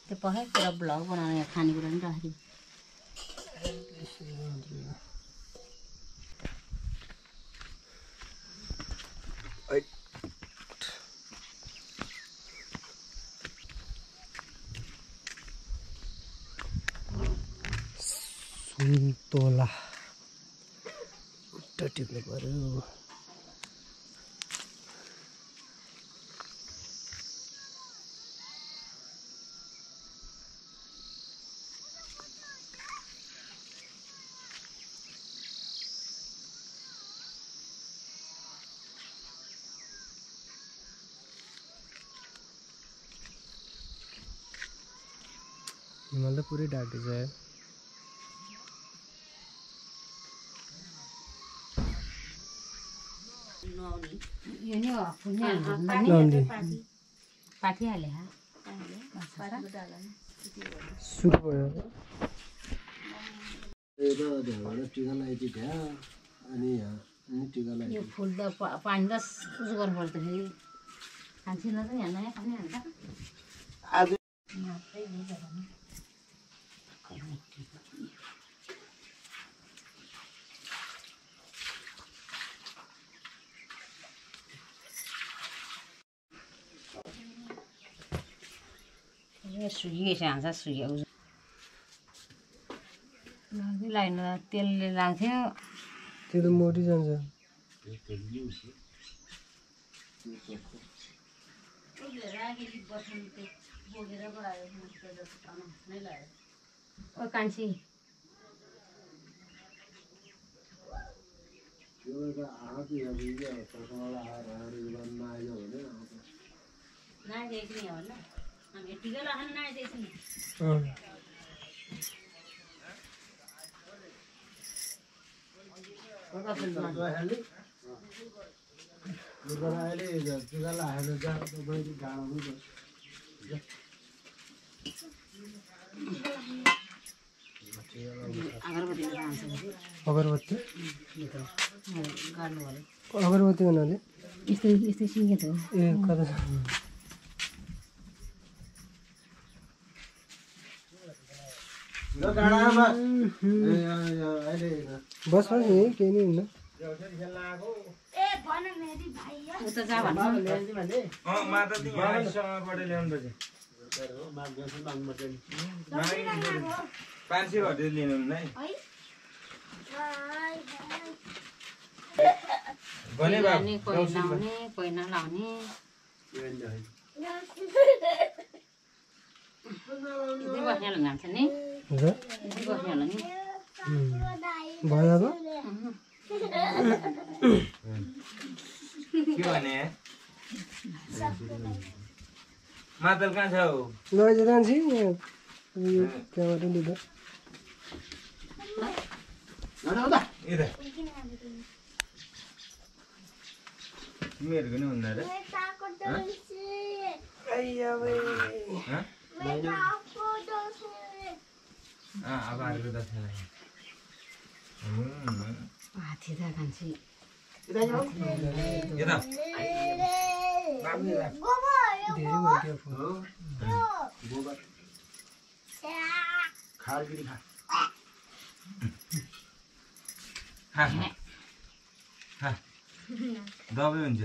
त्यो पकाइ पुरा ब्लग बनाउनु यहाँ खानेकुरा पनि राख्यो सुन्तोला उल्टा टिप्नु पर्यो हिमाल त पुरै ढाकेछ यार यो नि हो पाठी हाले हा सुरु भयो यो फुल त पानी त उस गर्नुपर्छ फेरि खान्छन् त यहाँ नयाँ खाने हाल्छ सुकिएछ हान्छ सुक्यो लाग्दैन तेलले लाग्थ्यो त्यो त मरिजान्छ ओ कान्छी टीका लगाने ना जैसे अगरबत्ती गर्नु पर्यो अगरबत्ती भन्नाले यस्तै यस्तै सिकेको ए कता बस बस यही केही नै हुन्न उता जा भन्छ माता तिमी हामीसँग पढे ल्याउनु पर्छ 500 घटेर लिनु है भने बाबु कोही लाउने कोही नलाउने बस्ने जान्छ नि बस्ने नि भयो अब के भने मातल कहाँ छ हौ लैजा जान्छे त्यहाँबाट लिँदा यता तिमीहरूको नि हुँदा र अब अर्को दसैँ हाथी त खान्छे यता धेरै भयो फुल खालगिरी खा दबाई हुन्छ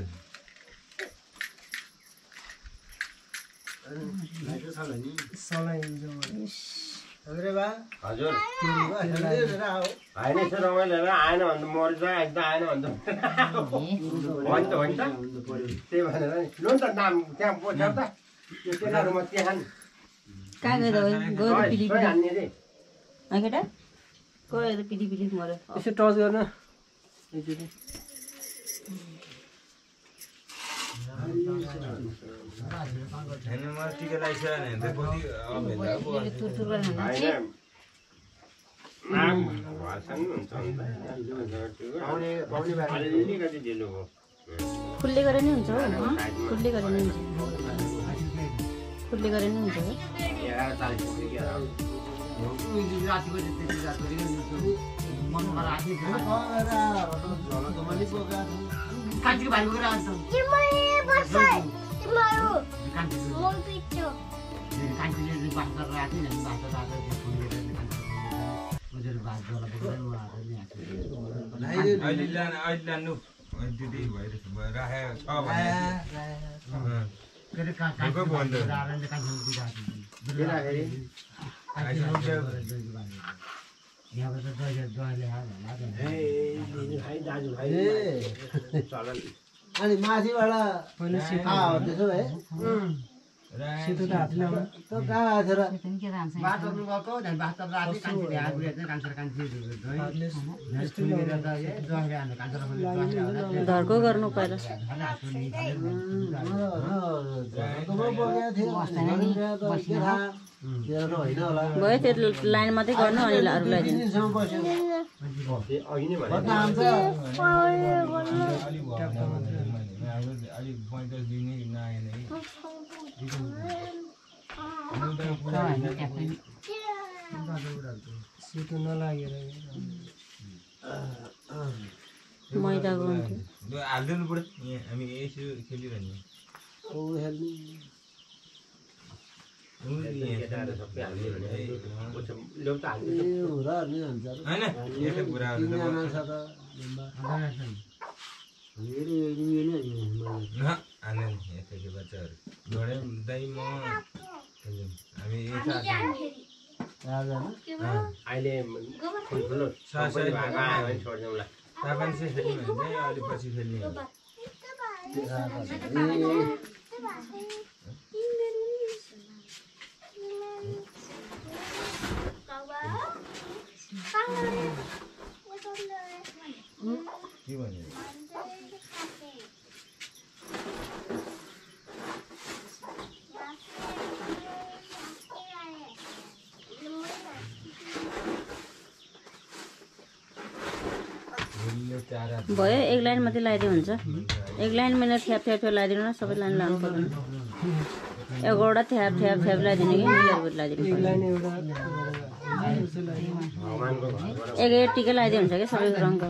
सलाई हजुर होइन यसो रमाइलो आएन भने त मरिन्छ एकदम आएन भने त हुन्छ त्यही भनेर नि लु नि त नाम त्यहाँ बोल्छ त त्यो केटाहरूमा त्यहाँ कहाँ गयो गयो पिली पिली हान्ने रे केटा गयो त पिली पिली मऱ्यो यसो टच गर्न एकचोटि होइन म टिका लगाइसक्यो भने त कति तुर गरेर खुल्ले गरे नि हुन्छ हो खुल्ले गरे नि हुन्छ खुल्ले गरे नि हुन्छ अनि माथिबाट त्यसो भए सेतो त हातले आउनु त कहाँ छ र धर्को गर्नु पर्यो भयो त्यो लाइन मात्रै गर्नु अनि अरूलाई दिनु सेतो नलागेर मैदाको हालिदिनु पर्यो हामी यसो खेलिरहने बच्चाहरू अहिले ठुल्ठुलो सबै भागा आयो भने छोडिदिउँला तापनि चाहिँ खेल्ने भने अलि पछि खेल्ने के भन्यो भयो एक लाइन मात्रै लगाइदियो हुन्छ एक लाइन मैले थ्याप थ्याप लगाइदिनु न सबै लाइन लानु पर्दैन एउटा थ्याप थ्याप थ्याप लगाइदिनु कि मिलेर लगाइदिनु एक एक टिका लगाइदियो हुन्छ क्या सबै रङको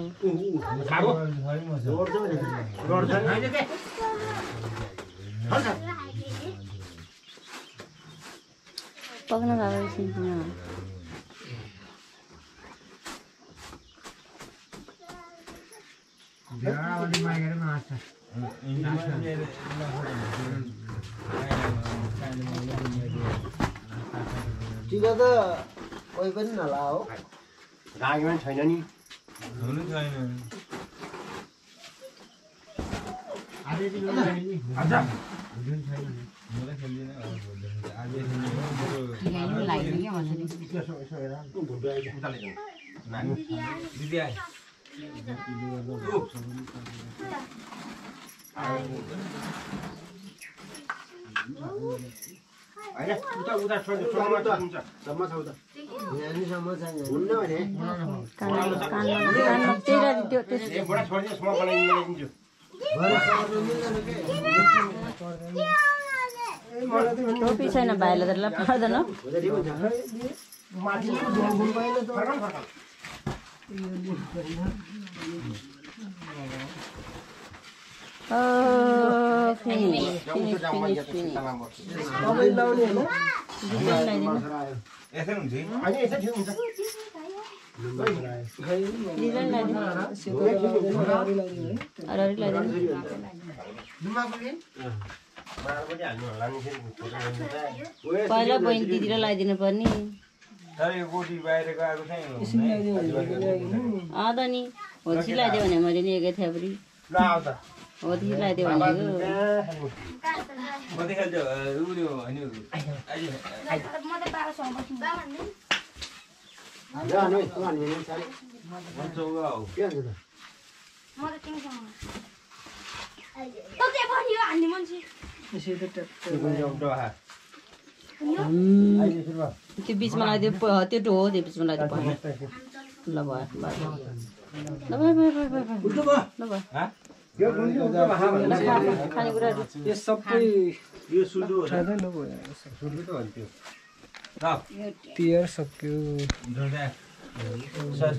पक्न गएको टिका त कोही पनि नला हो रागी पनि छैन नि हुनु छैन मलाई खेल्दिनँ दिदी आयो उता उता छोड्नु सम्म छ उता यहाँनिसम्म चाहिँ हुन्न भने बुढा छोडिदिनुहोस् म बनाइदिन्छु टोपी छैन भाइले त ल पर्दैन यसै हुन्छ पहिला बहिनी दिदीलाई लगाइदिनु पर्ने तर यो गोटी बाहिर गएको छैन त नि हो त्यसलाई लगाइदियो भने मैले नि एकै थ्यापरी हो त्यसलाई लगाइदियो भनेको म देखाल्छु उयो होइन त्यो बिचमा लगाइदियो त्यो टो हो त्यो बिचमा लगाइदियो ल भयो ल भयो ल भयो खानेकुराहरू यो सबै यो सुल्दो उठाउँदै नभयो सुल्दो त भन्थ्यो तिहार सक्यो सर